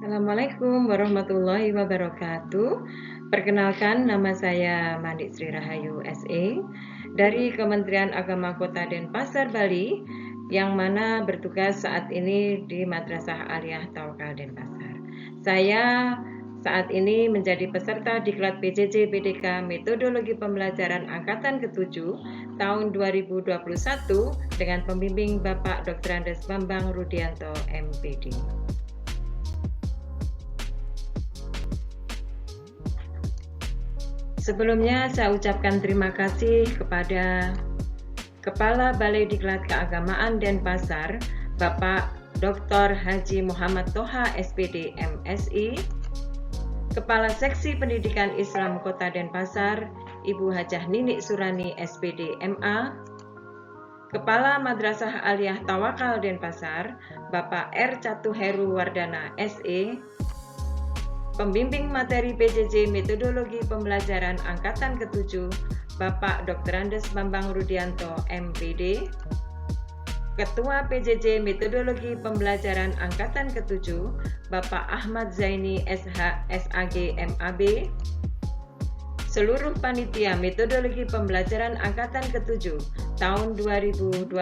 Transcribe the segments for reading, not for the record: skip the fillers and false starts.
Assalamualaikum warahmatullahi wabarakatuh. Perkenalkan, nama saya Mandik Sri Rahayu SE dari Kementerian Agama Kota Denpasar, Bali, yang mana bertugas saat ini di Madrasah Aliyah Tawakal Denpasar. Saya saat ini menjadi peserta Diklat PJJ BDK Metodologi Pembelajaran Angkatan ke-7 tahun 2021 dengan pembimbing Bapak Dr. Andes Bambang Rudianto, MPD. Sebelumnya saya ucapkan terima kasih kepada Kepala Balai Diklat Keagamaan Denpasar, Bapak Dr. Haji Muhammad Toha SPD MSI, Kepala Seksi Pendidikan Islam Kota Denpasar, Ibu Hajah Ninik Surani SPD MA, Kepala Madrasah Aliyah Tawakal Denpasar, Bapak R. Catu Heru Wardana SE, Pembimbing Materi PJJ Metodologi Pembelajaran Angkatan ke-7, Bapak Dr. Andes Bambang Rudianto, MPD, Ketua PJJ Metodologi Pembelajaran Angkatan ke-7, Bapak Ahmad Zaini SH, SAG, MAB, seluruh panitia Metodologi Pembelajaran Angkatan ke-7 tahun 2021,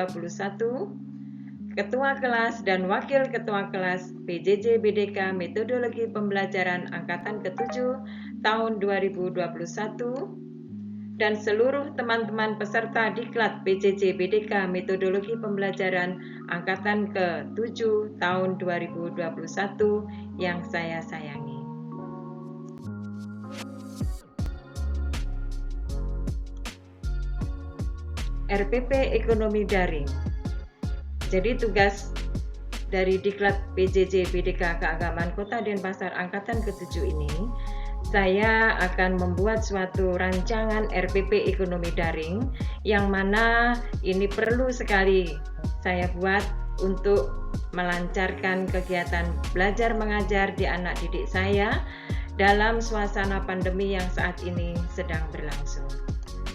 Ketua Kelas dan Wakil Ketua Kelas PJJ BDK Metodologi Pembelajaran Angkatan ke-7 tahun 2021, dan seluruh teman-teman peserta Diklat PJJ BDK Metodologi Pembelajaran Angkatan ke-7 tahun 2021 yang saya sayangi. RPP Ekonomi Daring. Jadi tugas dari Diklat PJJ BDK Keagamaan Kota Denpasar Angkatan ke-7 ini, saya akan membuat suatu rancangan RPP Ekonomi Daring yang mana ini perlu sekali saya buat untuk melancarkan kegiatan belajar mengajar di anak didik saya dalam suasana pandemi yang saat ini sedang berlangsung.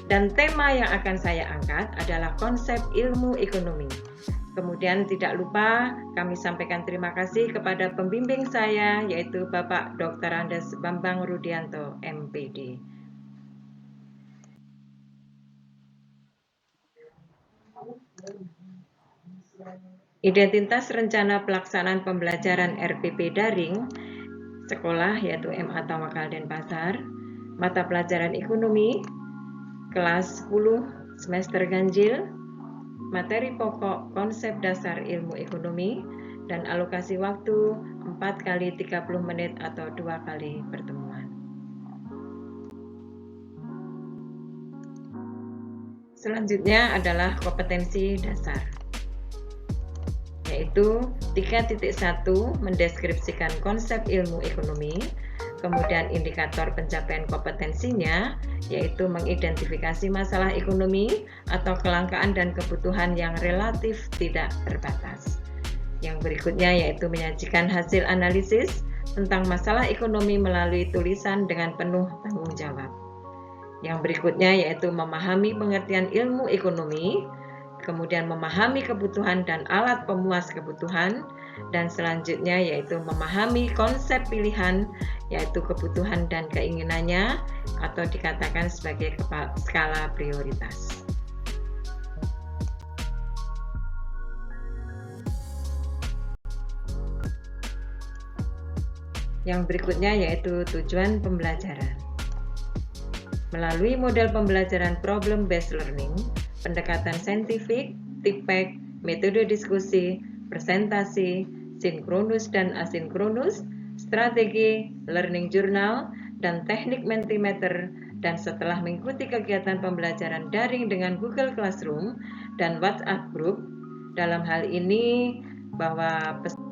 Dan tema yang akan saya angkat adalah konsep ilmu ekonomi. Kemudian tidak lupa kami sampaikan terima kasih kepada pembimbing saya, yaitu Bapak Dr. Andes Bambang Rudianto, MPD. Identitas rencana pelaksanaan pembelajaran RPP daring sekolah, yaitu MA Tawakal Denpasar, mata pelajaran ekonomi, kelas 10 semester ganjil, materi pokok konsep dasar ilmu ekonomi, dan alokasi waktu 4 kali 30 menit atau 2 kali pertemuan. Selanjutnya adalah kompetensi dasar, yaitu 3.1 mendeskripsikan konsep ilmu ekonomi, kemudian indikator pencapaian kompetensinya, yaitu mengidentifikasi masalah ekonomi atau kelangkaan dan kebutuhan yang relatif tidak terbatas. Yang berikutnya yaitu menyajikan hasil analisis tentang masalah ekonomi melalui tulisan dengan penuh tanggung jawab. Yang berikutnya yaitu memahami pengertian ilmu ekonomi, kemudian memahami kebutuhan dan alat pemuas kebutuhan, dan selanjutnya yaitu memahami konsep pilihan, yaitu kebutuhan dan keinginannya, atau dikatakan sebagai skala prioritas. Yang berikutnya yaitu tujuan pembelajaran. Melalui model pembelajaran problem based learning, pendekatan saintifik, TIPEC, metode diskusi, presentasi, sinkronus dan asinkronus, strategi, learning journal, dan teknik Mentimeter, dan setelah mengikuti kegiatan pembelajaran daring dengan Google Classroom dan WhatsApp Group, dalam hal ini bahwa peserta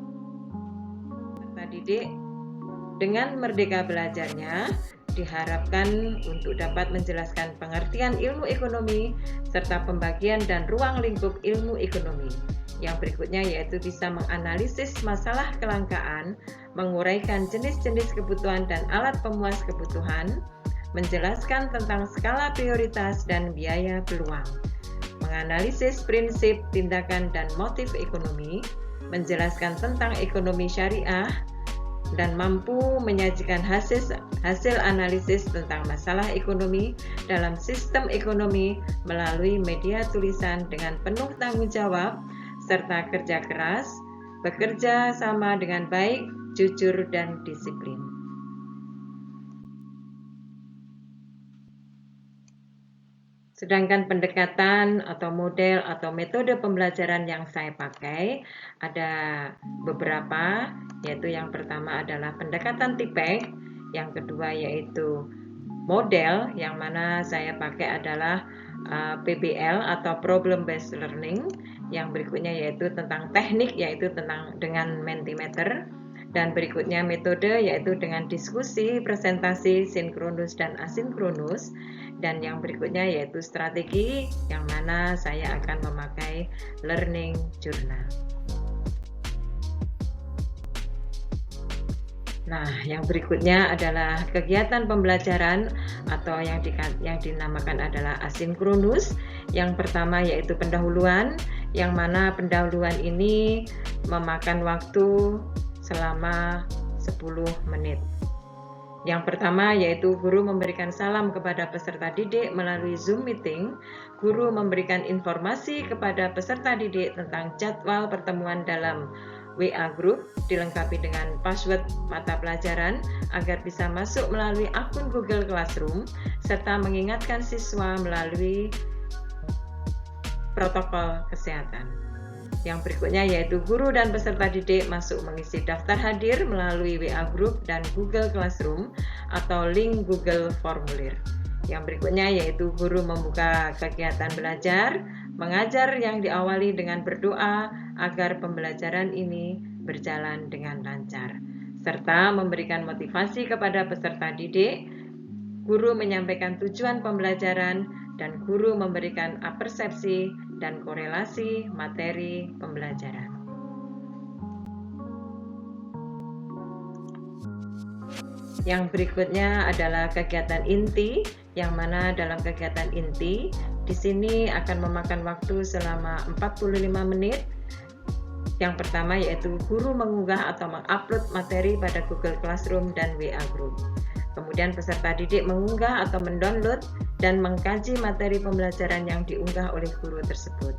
didik dengan merdeka belajarnya diharapkan untuk dapat menjelaskan pengertian ilmu ekonomi serta pembagian dan ruang lingkup ilmu ekonomi. Yang berikutnya yaitu bisa menganalisis masalah kelangkaan, menguraikan jenis-jenis kebutuhan dan alat pemuas kebutuhan, menjelaskan tentang skala prioritas dan biaya peluang, menganalisis prinsip, tindakan, dan motif ekonomi, menjelaskan tentang ekonomi syariah, dan mampu menyajikan hasil analisis tentang masalah ekonomi dalam sistem ekonomi melalui media tulisan dengan penuh tanggung jawab serta kerja keras, bekerja sama dengan baik, jujur, dan disiplin. Sedangkan pendekatan atau model atau metode pembelajaran yang saya pakai ada beberapa, yaitu yang pertama adalah pendekatan TIPEC, yang kedua yaitu model, yang mana saya pakai adalah PBL atau Problem Based Learning, yang berikutnya yaitu tentang teknik, yaitu dengan Mentimeter, dan berikutnya metode yaitu dengan diskusi, presentasi, sinkronus dan asinkronus, dan yang berikutnya yaitu strategi, yang mana saya akan memakai learning journal. Nah, yang berikutnya adalah kegiatan pembelajaran atau yang dinamakan adalah asinkronus. Yang pertama yaitu pendahuluan, yang mana pendahuluan ini memakan waktu selama 10 menit. Yang pertama yaitu guru memberikan salam kepada peserta didik melalui Zoom meeting. Guru memberikan informasi kepada peserta didik tentang jadwal pertemuan dalam WA Group, dilengkapi dengan password mata pelajaran agar bisa masuk melalui akun Google Classroom, serta mengingatkan siswa melalui protokol kesehatan. Yang berikutnya yaitu guru dan peserta didik masuk mengisi daftar hadir melalui WA Group dan Google Classroom atau link Google Formulir. Yang berikutnya yaitu guru membuka kegiatan belajar, mengajar yang diawali dengan berdoa agar pembelajaran ini berjalan dengan lancar, serta memberikan motivasi kepada peserta didik. Guru menyampaikan tujuan pembelajaran dan guru memberikan persepsi dan korelasi materi pembelajaran. Yang berikutnya adalah kegiatan inti, yang mana dalam kegiatan inti di sini akan memakan waktu selama 45 menit. Yang pertama yaitu guru mengunggah atau mengupload materi pada Google Classroom dan WA Group. Kemudian peserta didik mengunggah atau mendownload dan mengkaji materi pembelajaran yang diunggah oleh guru tersebut.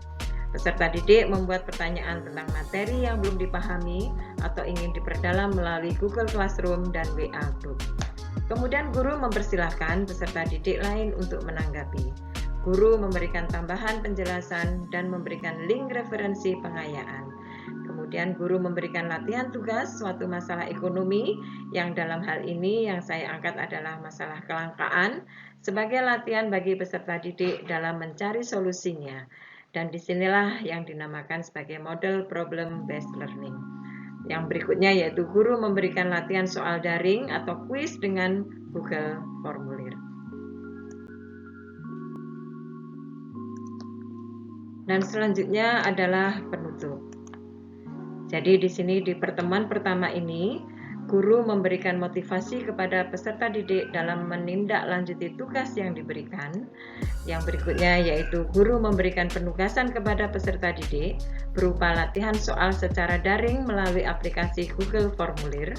Peserta didik membuat pertanyaan tentang materi yang belum dipahami atau ingin diperdalam melalui Google Classroom dan WA Group. Kemudian guru mempersilahkan peserta didik lain untuk menanggapi. Guru memberikan tambahan penjelasan dan memberikan link referensi pengayaan. Kemudian guru memberikan latihan tugas suatu masalah ekonomi, yang dalam hal ini yang saya angkat adalah masalah kelangkaan, sebagai latihan bagi peserta didik dalam mencari solusinya. Dan disinilah yang dinamakan sebagai model problem based learning. Yang berikutnya yaitu guru memberikan latihan soal daring atau kuis dengan Google Formulir. Dan selanjutnya adalah penutup. Jadi di sini di pertemuan pertama ini, guru memberikan motivasi kepada peserta didik dalam menindaklanjuti tugas yang diberikan. Yang berikutnya yaitu guru memberikan penugasan kepada peserta didik berupa latihan soal secara daring melalui aplikasi Google Formulir.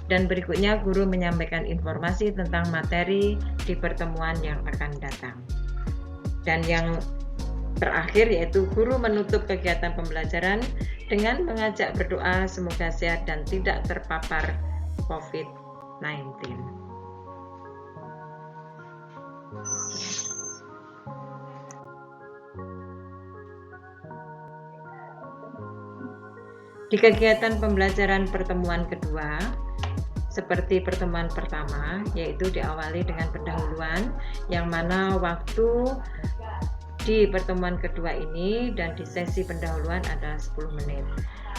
Dan berikutnya guru menyampaikan informasi tentang materi di pertemuan yang akan datang. Dan yang terakhir yaitu guru menutup kegiatan pembelajaran dengan mengajak berdoa semoga sehat dan tidak terpapar COVID-19. Di kegiatan pembelajaran pertemuan kedua, seperti pertemuan pertama, yaitu diawali dengan pendahuluan, yang mana waktu di pertemuan kedua ini dan di sesi pendahuluan adalah 10 menit.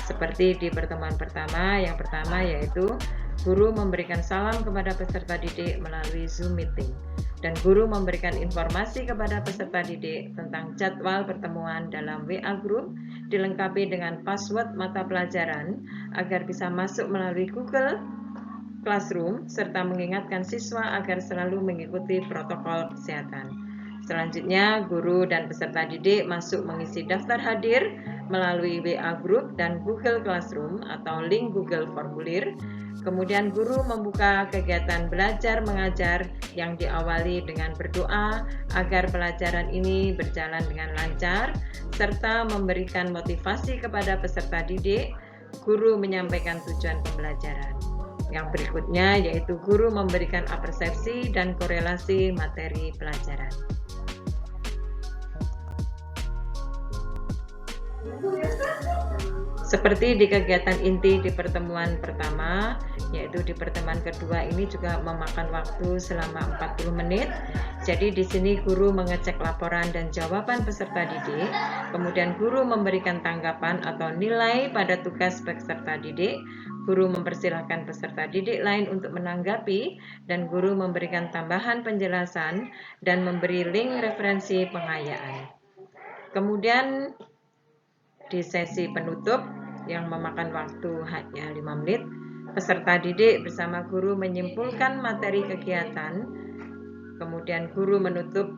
Seperti di pertemuan pertama, yang pertama yaitu guru memberikan salam kepada peserta didik melalui Zoom meeting. Dan guru memberikan informasi kepada peserta didik tentang jadwal pertemuan dalam WA Group, dilengkapi dengan password mata pelajaran agar bisa masuk melalui Google Classroom serta mengingatkan siswa agar selalu mengikuti protokol kesehatan. Selanjutnya, guru dan peserta didik masuk mengisi daftar hadir melalui WA Group dan Google Classroom atau link Google Formulir. Kemudian guru membuka kegiatan belajar mengajar yang diawali dengan berdoa agar pelajaran ini berjalan dengan lancar, serta memberikan motivasi kepada peserta didik. Guru menyampaikan tujuan pembelajaran. Yang berikutnya yaitu guru memberikan persepsi dan korelasi materi pelajaran. Seperti di kegiatan inti di pertemuan pertama, yaitu di pertemuan kedua ini juga memakan waktu selama 40 menit. Jadi di sini guru mengecek laporan dan jawaban peserta didik, kemudian guru memberikan tanggapan atau nilai pada tugas peserta didik, guru mempersilahkan peserta didik lain untuk menanggapi, dan guru memberikan tambahan penjelasan dan memberi link referensi pengayaan. Kemudian di sesi penutup yang memakan waktu hanya 5 menit, peserta didik bersama guru menyimpulkan materi kegiatan. Kemudian guru menutup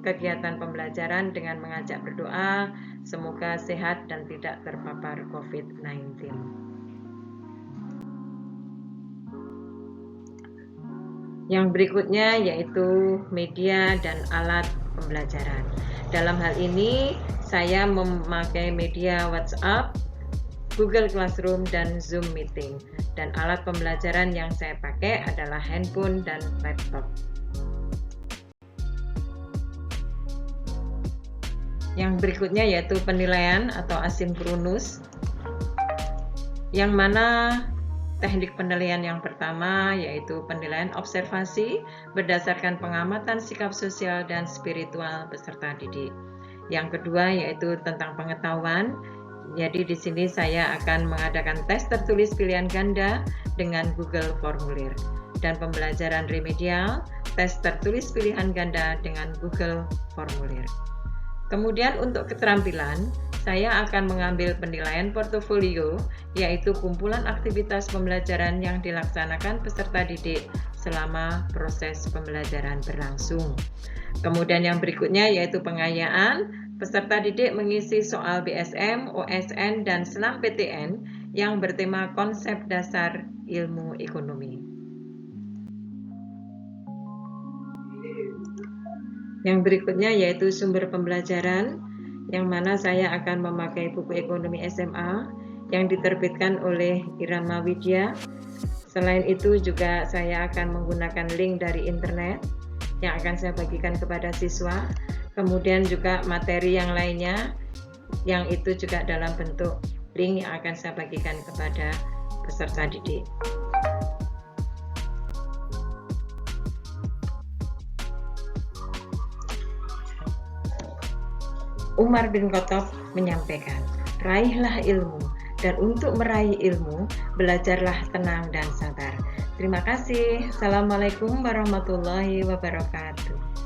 kegiatan pembelajaran dengan mengajak berdoa, semoga sehat dan tidak terpapar COVID-19. Yang berikutnya yaitu media dan alat pembelajaran. Dalam hal ini, saya memakai media WhatsApp, Google Classroom, dan Zoom Meeting. Dan alat pembelajaran yang saya pakai adalah handphone dan laptop. Yang berikutnya yaitu penilaian atau asinkronus, yang mana teknik penilaian yang pertama yaitu penilaian observasi berdasarkan pengamatan sikap sosial dan spiritual peserta didik. Yang kedua yaitu tentang pengetahuan. Jadi di sini saya akan mengadakan tes tertulis pilihan ganda dengan Google Formulir. Dan pembelajaran remedial, tes tertulis pilihan ganda dengan Google Formulir. Kemudian untuk keterampilan, saya akan mengambil penilaian portofolio, yaitu kumpulan aktivitas pembelajaran yang dilaksanakan peserta didik selama proses pembelajaran berlangsung. Kemudian yang berikutnya yaitu pengayaan, peserta didik mengisi soal BSM, OSN, dan SNMPTN yang bertema konsep dasar ilmu ekonomi. Yang berikutnya yaitu sumber pembelajaran, yang mana saya akan memakai buku ekonomi SMA yang diterbitkan oleh Irama Widya. Selain itu juga saya akan menggunakan link dari internet yang akan saya bagikan kepada siswa. Kemudian juga materi yang lainnya yang itu juga dalam bentuk link yang akan saya bagikan kepada peserta didik. Umar bin Khattab menyampaikan, raihlah ilmu, dan untuk meraih ilmu, belajarlah tenang dan sabar. Terima kasih. Assalamualaikum warahmatullahi wabarakatuh.